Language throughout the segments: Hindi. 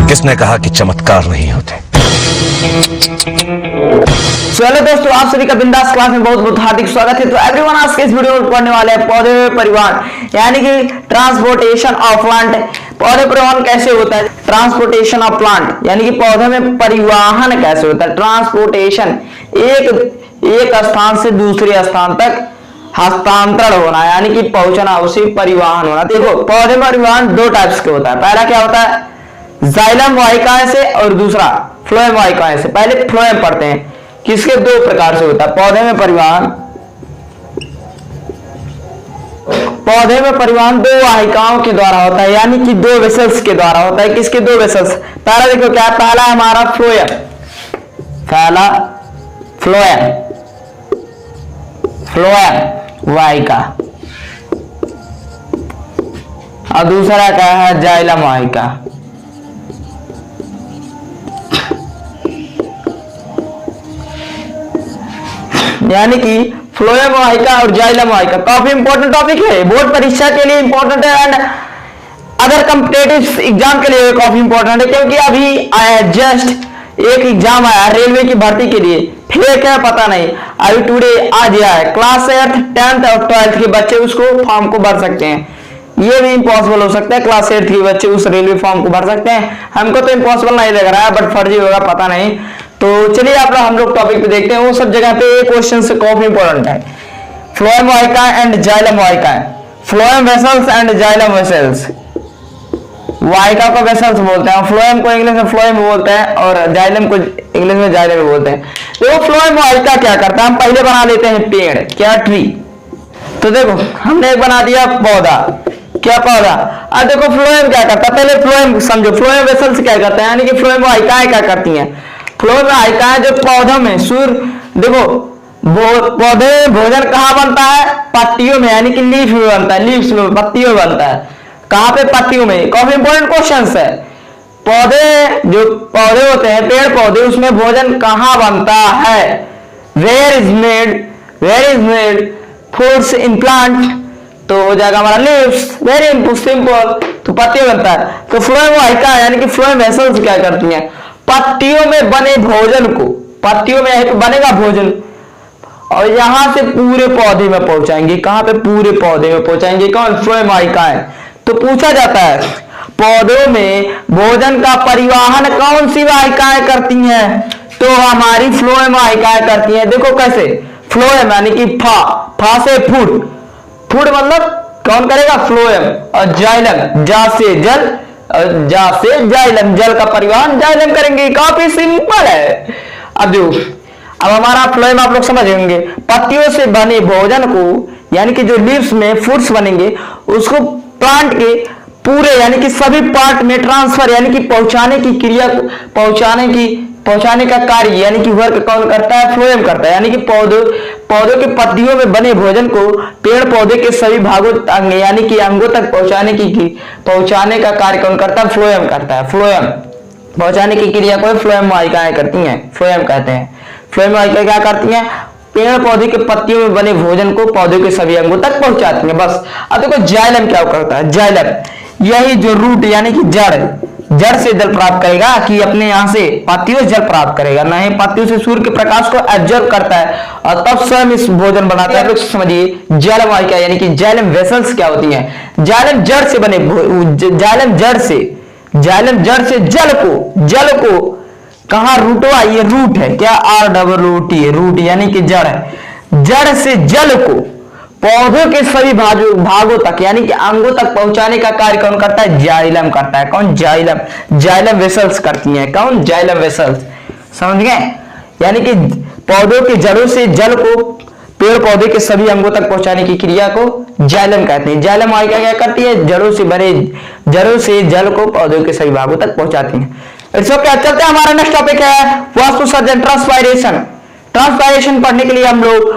किसने कहा कि चमत्कार नहीं होते? हेलो दोस्तों, आप सभी का बिंदास क्लास में बहुत बहुत हार्दिक स्वागत है। तो एवरीवन, आज के इस वीडियो में पढ़ने वाले हैं पौधे में परिवहन यानी कि ट्रांसपोर्टेशन ऑफ प्लांट। पौधे परिवहन कैसे होता है? ट्रांसपोर्टेशन ऑफ प्लांट यानी कि पौधे में परिवहन कैसे होता है? ट्रांसपोर्टेशन एक स्थान से दूसरे स्थान तक हस्तांतरण होना यानी कि पहुंचना, उसी परिवहन होना। देखो, पौधे में परिवहन दो टाइप्स के होता है। पहला क्या होता है? जाइलम वाहिकाएं से, और दूसरा फ्लोएम वाहिकाएं से। पहले फ्लोएम पढ़ते हैं, किसके दो प्रकार से होता है पौधे में परिवहन। पौधे में परिवहन दो वाहिकाओं के द्वारा होता है यानी कि दो वेसल्स के द्वारा होता है। किसके दो वेसल्स? पहला देखो क्या है, पहला हमारा फ्लोएम, पहला फ्लोएम वाहिका, और दूसरा क्या है? जाइलम वाहिका। यानी कि फ्लोएम वाहिका और जाइलम वाहिका काफी इंपॉर्टेंट टॉपिक है, बोर्ड परीक्षा के लिए इंपॉर्टेंट है एंड अदर कॉम्पिटिटिव एग्जाम के लिए काफी इंपॉर्टेंट है। क्योंकि अभी जस्ट एक एग्जाम आया रेलवे की भर्ती के लिए, फेक है पता नहीं, अभी टुडे आज आया है। क्लास 8th 10th और 12th के बच्चे उसको फॉर्म को भर सकते हैं। ये भी इम्पॉसिबल हो सकता है, क्लास 8th के बच्चे उस रेलवे फॉर्म को भर सकते हैं। हमको तो इम्पॉसिबल नहीं लग रहा है, बट फर्जी होगा पता नहीं। तो चलिए हम लोग टॉपिक पे देखते हैं। वो सब जगह पे एक क्वेश्चन से काफी इंपॉर्टेंट है। फ्लोएम वाहिका एंड जाइलम वाहिका, phloem vessels and xylem vessels. वाहिका को वेसल्स बोलते हैं, फ्लोएम को इंग्लिश में फ्लोएम बोलते हैं, और जाइलम को इंग्लिश में जाइलम बोलते हैं। तो फ्लोएम वाहिका क्या करता है? हम पहले बना लेते हैं पेड़, क्या? ट्री। तो देखो, हमने एक बना दिया पौधा, क्या? पौधा। अब देखो फ्लोएम क्या करता है, पहले फ्लोएम समझो। फ्लोएम वेसल्स क्या करते हैं यानी कि फ्लोएम वाहिकाएं क्या करती हैं? फ्लोएम वाहिकाएं जो पौधों में देखो, पौधे में भोजन कहाँ बनता है? पत्तियों में यानी कि लीफ में बनता है, लीव्स में, पत्तियों में बनता है। कहाँ पे? पत्तियों में। काफी इंपॉर्टेंट क्वेश्चन है। पौधे होते हैं, पेड़ पौधे, उसमें भोजन कहाँ बनता है? Where is made foods in plant? तो हो जाएगा हमारा लीव्स। वेरी सिंपल, तो पत्तियों बनता है। तो फ्लोएम वाहिका यानी कि फ्लोएम वेसल्स क्या करती हैं? पत्तियों में बने भोजन को, पत्तियों में बनेगा भोजन, और यहां से पूरे पौधे में पहुंचाएंगे। कहां पे? पूरे पौधे में पहुंचाएंगे। कौन? फ्लोएम वाहिकाएं। तो पूछा जाता है पौधों में भोजन का परिवहन कौन सी वाहिकाएं करती हैं? तो हमारी फ्लोएम वाहिकाएं करती हैं। देखो कैसे? फ्लोएम यानी कि फा से फूड मतलब कौन करेगा? फ्लोएम। और जाइलम, जा से जल, जा से जाइलम, जल का परिवहन जाइलम करेंगे। काफी सिंपल है। अब देखो, अब हमारा फ्लोएम आप लोग समझ होंगे। पत्तियों से बने भोजन को यानी कि जो लीव्स में फूड्स बनेंगे, उसको प्लांट के पूरे यानी कि सभी पार्ट में ट्रांसफर यानी कि पहुंचाने की क्रिया को, पहुंचाने का कार्य यानी कि वर्क कौन करता है? फ्लोएम करता है। यानी कि पौधों के पत्तियों में बने भोजन को पेड़ पौधे के सभी भागों यानी कि अंगों तक पहुंचाने का कार्य कौन करता है? फ्लोएम करता है। फ्लोएम पहुंचाने की क्रिया को फ्लोएम वाहिकाएं करती हैं, फ्लोएम कहते हैं। फ्लोएम वाहिकाएं क्या करती हैं? पेड़ पौधे के पत्तियों में बने भोजन को पौधे के सभी अंगों तक पहुंचाती हैं, बस। अब देखो जाइलम क्या करता है? जाइलम यही जो रूट यानी कि जड़ से जल प्राप्त करेगा, कि अपने यहां से पत्तियों से जल प्राप्त करेगा, नहीं पत्तियों से सूर्य के प्रकाश को एब्जॉर्ब करता है और तब स्वयं इस भोजन बनाता है। लोग समझिए, जाइलम वाहिका यानी कि जाइलम वेसल्स क्या होती हैं? जाइलम जड़ से बने, जाइलम जड़ से जल को कहां? रूटवा, ये रूट है क्या? ROOT, रूट यानी कि जड़ है। जड़ से जल को पौधों के सभी भागों तक यानी कि अंगों तक पहुंचाने का कार्य कौन करता है? जाइलम करता है। कौन? जाइलम वेसल्स करती हैं। कौन? Xylem vessels. समझ गए? यानी कि पौधों के जड़ों से जल को पेड़ पौधे के सभी अंगों तक पहुंचाने की क्रिया को जाइलम कहते हैं। जाइलम वाहिका क्या करती है? जड़ों से जल को पौधों के सभी भागों तक पहुंचाती है। क्या चलते हैं, हमारा नेक्स्ट टॉपिक है वास्तु सर्जन, ट्रांसपायरेशन। ट्रांसपायरेशन पढ़ने के लिए हम लोग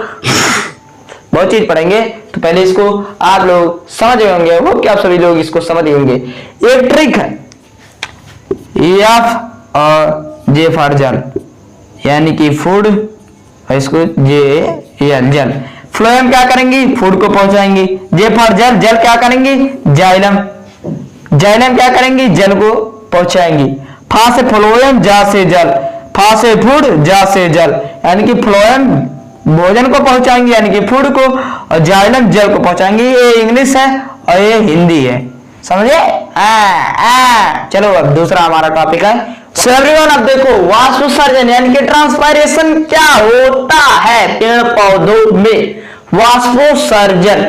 बहुत चीज पढ़ेंगे, तो पहले इसको आप लोग समझ होंगे, वो क्या आप सभी लोग इसको समझ होंगे। एक ट्रिक है, F और J फॉर जल यानी कि फूड, इसको जल। फ्लोएम क्या करेंगी? फूड को पहुंचाएंगी। जे फॉर जल, जल क्या करेंगी? जाइलम। जाइलम क्या करेंगी? जल को पहुंचाएंगी। फा से फ्लोएम, जा से जल, फा से फूड, जा से जल, यानी कि फ्लोएम भोजन को पहुंचाएंगे यानी कि फूड को, और जाइलम जल को पहुंचाएंगे। ये इंग्लिश है और ये हिंदी है, समझे? चलो अब दूसरा हमारा टॉपिक है। सो एवरीवन, अब देखो वाष्पोत्सर्जन यानी कि ट्रांसपायरेशन क्या होता है पेड़ पौधों में। वाष्पोत्सर्जन,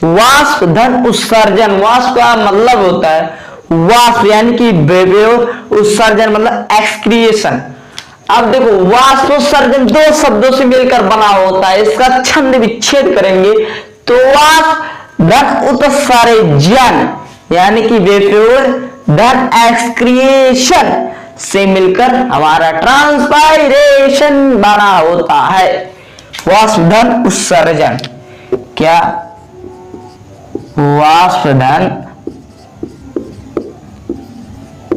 वाष्प धन उत्सर्जन, वाष्प का मतलब होता है वाष्प यानी कि वेपर, उत्सर्जन मतलब एक्सक्रिएशन। अब देखो वाष्पोत्सर्जन दो शब्दों से मिलकर बना होता है, इसका छंद विच्छेद करेंगे तो वाष्प धन उत्सर्जन यानी कि वेपर धन एक्सक्रिएशन से मिलकर हमारा ट्रांसपायरेशन बना होता है। वाष्प धन उत्सर्जन, क्या वाष्प धन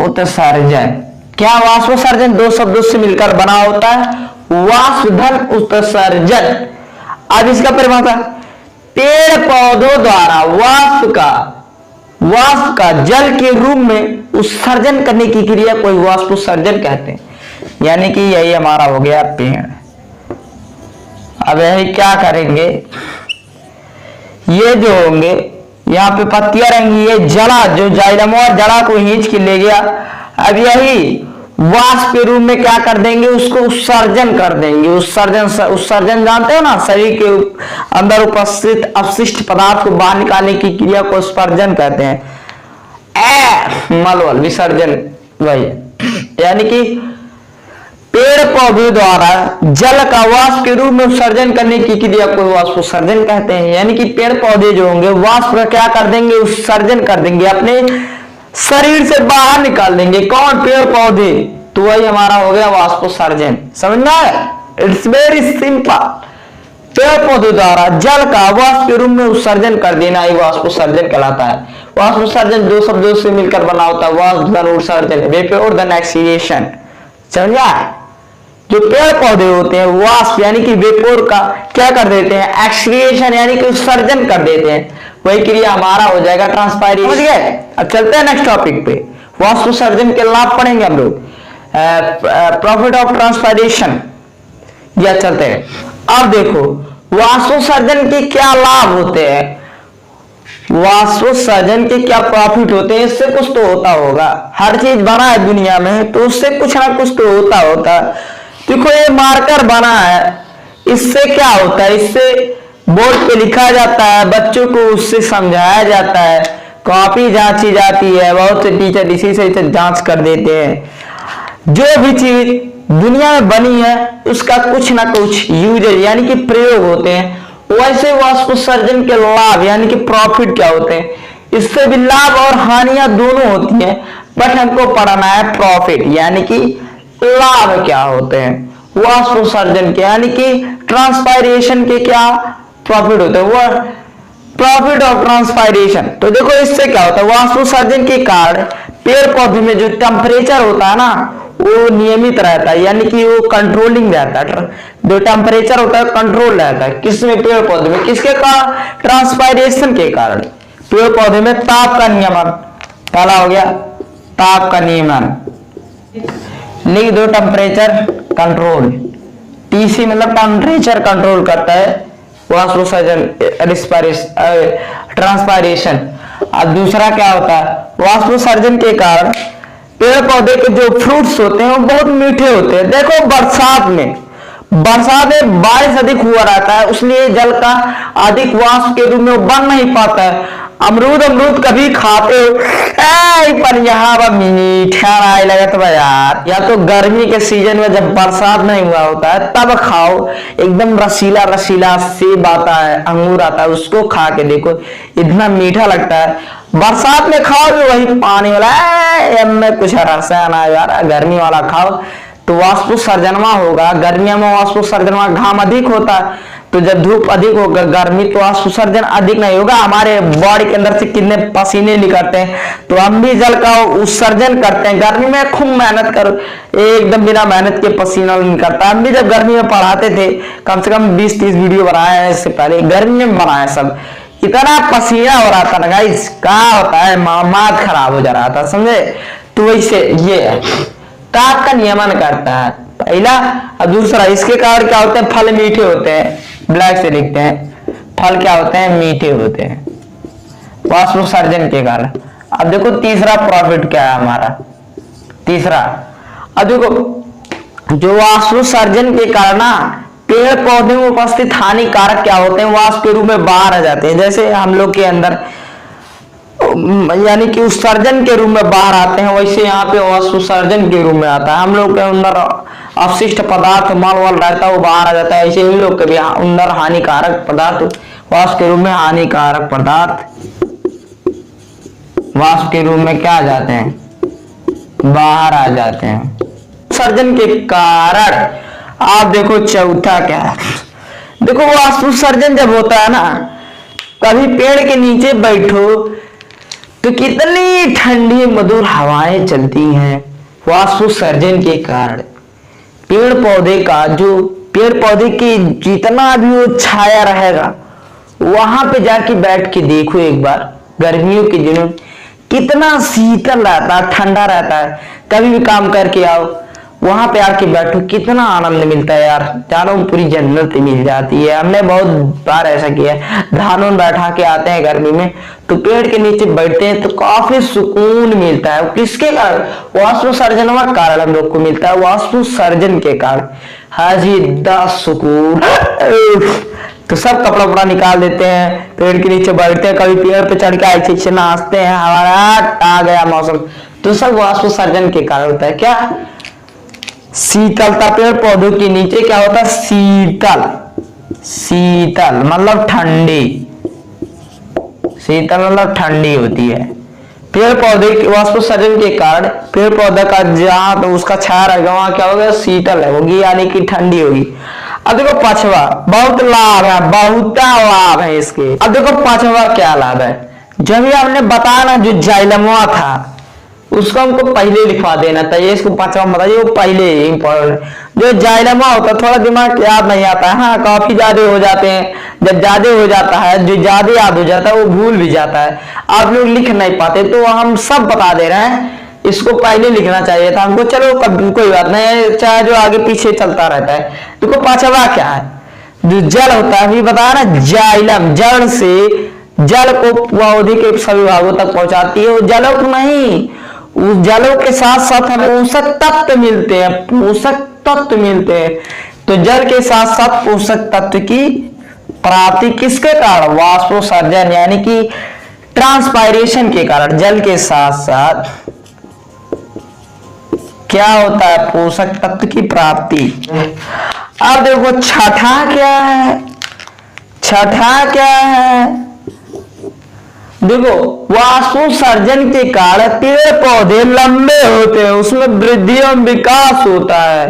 उत्सर्जन, क्या वाष्पोत्सर्जन दो शब्दों से मिलकर बना होता है वाष्प धन उत्सर्जन। अब इसका परिभाषा, पेड़ पौधों द्वारा वाष्प का जल के रूप में उत्सर्जन करने की क्रिया को वाष्पोत्सर्जन कहते हैं, यानी कि यही हमारा हो गया पेड़। अब यही क्या करेंगे, ये जो होंगे यहाँ पे पत्तियां रहेंगी, ये जड़ा जो जाइलम और जड़ा को खींच के ले गया, अब यही वाष्प के रूप में क्या कर देंगे, उसको उत्सर्जन कर देंगे। उत्सर्जन जानते हो ना, शरीर के अंदर उपस्थित अपशिष्ट पदार्थ को बाहर निकालने की क्रिया को उत्सर्जन कहते हैं। मलवल विसर्जन वही, यानी कि पेड़ पौधों द्वारा जल का वाष्प के रूप में उत्सर्जन करने की क्रिया को वाष्पोत्सर्जन कहते हैं। यानी कि पेड़ पौधे जो होंगे वाष्प का क्या कर देंगे, उत्सर्जन कर देंगे, अपने शरीर से बाहर निकाल देंगे। कौन? पेड़ पौधे। तो वही हमारा हो गया वाष्पोत्सर्जन। समझना है? It's very simple. पेड़ पौधे द्वारा जल का वाष्प के रूप में उत्सर्जन कर देना ही वाष्पोत्सर्जन कहलाता है। वाष्पोत्सर्जन दो शब्दों से मिलकर बना होता है, वाष्प धन उत्सर्जन, वेपर धन एक्सक्रिएशन। समझा? जो पेड़ पौधे होते हैं वाष्प यानी कि वेपर का क्या कर देते हैं, एक्सक्रिएशन यानी कि उत्सर्जन कर देते हैं, वही क्रिया हमारा हो जाएगा ट्रांसपायरेशन। समझ गए? अब चलते हैं नेक्स्ट टॉपिक पे। वाष्पोत्सर्जन के लाभ पढ़ेंगे हम लोग, प्रॉफिट ऑफ ट्रांसपायरेशन। या चलते हैं, अब देखो वाष्पोत्सर्जन के क्या लाभ होते हैं, वाष्पोत्सर्जन के क्या प्रॉफिट होते हैं। इससे कुछ तो होता होगा, हर चीज बना है दुनिया में तो उससे कुछ ना कुछ तो होता। देखो ये मार्कर बना है, इससे क्या होता है, इससे बोर्ड पे लिखा जाता है, बच्चों को उससे समझाया जाता है, कॉपी जांची जाती है, बहुत से टीचर इसी से जांच कर देते हैं। जो भी चीज दुनिया में बनी है उसका कुछ ना कुछ यूज यानी कि प्रयोग होते हैं। वैसे वाष्पोत्सर्जन के लाभ यानी कि प्रॉफिट क्या होते हैं, इससे भी लाभ और हानियां दोनों होती हैं, बट हमको पढ़ना है प्रॉफिट यानी कि लाभ क्या होते हैं वाष्पोत्सर्जन के, यानी कि ट्रांसपायरेशन के क्या प्रॉफिट होते हैं, वो प्रॉफिट ऑफ ट्रांसपायरेशन। तो देखो इससे क्या होता है, वाष्पोत्सर्जन के कारण पेड़ पौधे में जो टेम्परेचर होता है ना वो नियमित रहता है, यानी कि वो कंट्रोलिंग रहता है। जो टेम्परेचर होता है कंट्रोल रहता है, किसमें? पेड़ पौधे में। किसके कारण? ट्रांसपायरेशन के कारण। पेड़ पौधे में ताप का नियमन, पहला हो गया ताप का नियमन, लिख दो टेम्परेचर कंट्रोल, टीसी मतलब टेम्परेचर कंट्रोल करता है वाष्पोत्सर्जन ट्रांसपायरेशन। अब दूसरा क्या होता है, वाष्पोत्सर्जन के कारण पेड़ पौधे के जो फ्रूट्स होते हैं वो बहुत मीठे होते हैं। देखो बरसात में बारिश अधिक हुआ रहता है, इसलिए जल का अधिक वाष्प के रूप में बन नहीं पाता है। अमरूद कभी खाते हो पर यहाँ पर मीठा नहीं लगता है यार, या तो गर्मी के सीजन में जब बरसात नहीं हुआ होता है तब खाओ, एकदम रसीला सेब आता है, अंगूर आता है, उसको खा के देखो इतना मीठा लगता है। बरसात में खाओ भी वही पानी वाला में कुछ रसायन है यार, गर्मी वाला खाओ तो वाष्पोत्सर्जनमा होगा। गर्मियों में वाष्पोत्सर्जनमा घाम अधिक होता है, तो जब धूप अधिक होगा गर्मी तो वाष्पोत्सर्जन अधिक नहीं होगा। हमारे बॉडी के अंदर से कितने पसीने निकलते हैं, तो हम भी जल का उत्सर्जन करते हैं। गर्मी में खूब मेहनत करो, एकदम बिना मेहनत के पसीना निकलता है। हम भी जब गर्मी में पढ़ाते थे कम से कम 20-30 वीडियो बनाए हैं इससे पहले, गर्मी में बनाए सब, इतना पसीना हो रहा था ना गाइस, क्या होता है मामात खराब हो जा रहा था, समझे? तो वैसे ये है ताप का नियमन करता है, पहला। और दूसरा, इसके कारण क्या होते हैं, फल मीठे होते हैं, ब्लैक से लिखते हैं, फल क्या होते हैं, मीठे होते हैं वाष्पोत्सर्जन के कारण। अब देखो तीसरा प्रॉफिट क्या है हमारा, तीसरा। अब देखो जो वाष्पोत्सर्जन के कारण ना पेड़ पौधे में उपस्थित हानिकारक क्या होते हैं, वाष्प के रूप में बाहर आ जाते हैं। जैसे हम लोग के अंदर यानी कि उत्सर्जन के रूप में बाहर आते हैं, वैसे यहाँ पे वाष्पोत्सर्जन के रूप में आता है। हम लोग के अंदर अपशिष्ट पदार्थ मल वल रहता है वो बाहर आ जाता है, ऐसे इन लोग के भी अंदर हानिकारक पदार्थ वाष्प के रूप में, हानिकारक पदार्थ वाष्प के रूप में क्या आ जाते हैं, बाहर आ जाते हैं उत्सर्जन के कारण। आप देखो चौथा क्या है, देखो वाष्पोत्सर्जन जब होता है ना, कभी पेड़ के नीचे बैठो तो कितनी ठंडी मधुर हवाएं चलती हैं वाष्पोत्सर्जन के कारण। पेड़ पौधे का जो पेड़ पौधे की जितना भी वो छाया रहेगा, वहां पे जाके बैठ के देखो एक बार, गर्मियों के दिनों कितना शीतल रहता है, ठंडा रहता है। कभी भी काम करके आओ, वहां पे आके बैठो, कितना आनंद मिलता है यार, जानो पूरी जन्नत मिल जाती है। हमने बहुत बार ऐसा किया है, धानों में बैठा के आते हैं गर्मी में, तो पेड़ के नीचे बैठते हैं तो काफी सुकून मिलता है। किसके कारण, वाष्पोत्सर्जन का कारण हम लोग को मिलता है, वाष्पोत्सर्जन के कारण। हाजी दा सुकून। तो सब कपड़ा वपड़ा निकाल देते हैं, पेड़ के नीचे बैठते हैं, कभी पेड़ पे चढ़ के ऐसे नाचते हैं, हमारा आ गया मौसम, तो सब वाष्पोत्सर्जन के कारण होता है। क्या शीतलता, पेड़ पौधों के नीचे क्या होता है, शीतल, शीतल मतलब ठंडी, शीतल मतलब ठंडी होती है। पेड़ पौधे के वाष्पोत्सर्जन के कारण पेड़ पौधा का जहां तो उसका छाया रहेगा वहां क्या होगा, शीतल होगी यानी कि ठंडी होगी। अब देखो पांचवा, बहुत लाभ है, बहुत लाभ है इसके। अब देखो पांचवा क्या लाभ है, जब भी हमने बताया ना जो जाइलमवा था उसको हमको पहले लिखवा देना चाहिए, इसको पांचवा बताइए, वो पहले इंपॉर्टेंट। जो जाइलमा होता है थोड़ा दिमाग याद नहीं आता है, हाँ काफी ज्यादा हो जाते हैं, जब ज्यादा हो जाता है, जो ज्यादा याद हो जाता है वो भूल भी जाता है, आप लोग लिख नहीं पाते, तो हम सब बता दे रहे हैं, इसको पहले लिखना चाहिए था हमको। चलो कोई बात नहीं, चाहे जो आगे पीछे चलता रहता है। देखो पांचवा क्या है, जो जल होता है, अभी बताया ना, जाइलम जड़ से जल को पौधे के सभी भागों तक पहुंचाती है। वो जलों को नहीं, उस जलों के साथ साथ हमें पोषक तत्व मिलते हैं, पोषक तत्व मिलते हैं। तो जल के साथ साथ पोषक तत्व की प्राप्ति किसके कारण, वाष्पोत्सर्जन यानी कि ट्रांसपायरेशन के कारण। जल के साथ साथ क्या होता है, पोषक तत्व की प्राप्ति। अब देखो छठा क्या है, छठा क्या है, देखो वाष्पोत्सर्जन के कारण पेड़ पौधे लंबे होते हैं, उसमें वृद्धि एवं विकास होता है।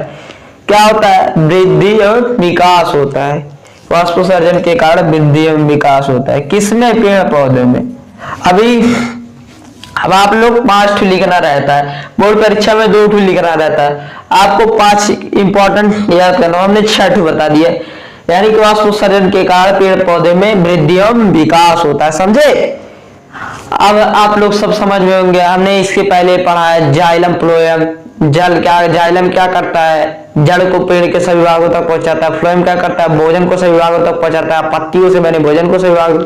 क्या होता है, वृद्धि एवं विकास होता है, वाष्पोत्सर्जन के कारण वृद्धि एवं विकास होता है। किसमें, पेड़ पौधे में। अभी अब आप लोग 5 लिखना रहता है, बोर्ड परीक्षा में 2 लिखना रहता है, आपको 5 इंपॉर्टेंट याद करना, हमने 6 बता दिया, यानी कि वाष्पोत्सर्जन के कारण पेड़ पौधे में वृद्धि एवं विकास होता है, समझे। अब आप लोग सब समझ में होंगे, हमने इसके पहले पढ़ा है जाइलम फ्लोएम। जल क्या, जाइलम क्या करता है, जड़ को पेड़ के सभी भागों तक पहुंचाता है। फ्लोएम क्या करता है, भोजन को सभी भागों तक पहुंचाता है, पत्तियों से बने भोजन को सभी भागों।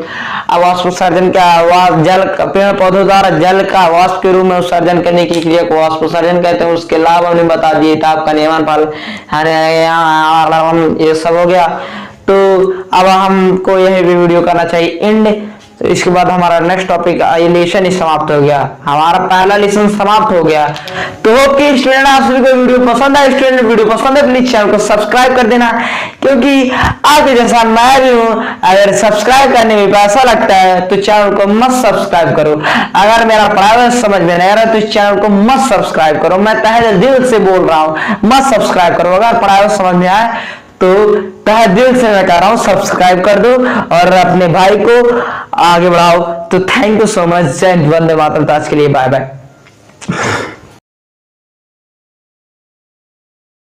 अब वाष्पोत्सर्जन क्या, जल पेड़ पौधों द्वारा जल का वाष्प के रूप में उत्सर्जन करने की क्रिया को वाष्पोत्सर्जन कहते हैं। उसके लाभ हमने बता दिए, ताप का नियमन, फल, ये सब हो गया। तो अब हमको यही वीडियो करना चाहिए एंड। तो इसके बाद हमारा नेक्स्ट टॉपिक लेसन समाप्त हो गया, हमारा पहला लेसन समाप्त हो गया। तो होप कि स्टूडेंट आप सभी को वीडियो पसंद है, स्टूडेंट वीडियो पसंद है प्लीज चैनल को सब्सक्राइब कर देना, क्योंकि आपके जैसा मैं भी हूँ, अगर सब्सक्राइब करने में पैसा लगता है तो चैनल को मत सब्सक्राइब करो। अगर मेरा पढ़ाया समझ में नहीं आ रहा तो इस चैनल को मत सब्सक्राइब करो, मैं तहे दिल से बोल रहा हूँ, मत सब्सक्राइब करो। अगर पढ़ाया समझ में आए तो तहे दिल से मैं कह रहा हूं सब्सक्राइब कर दो और अपने भाई को आगे बढ़ाओ। तो थैंक यू सो मच, जय हिंद, वंदे मातरम। आज के लिए बाय बाय।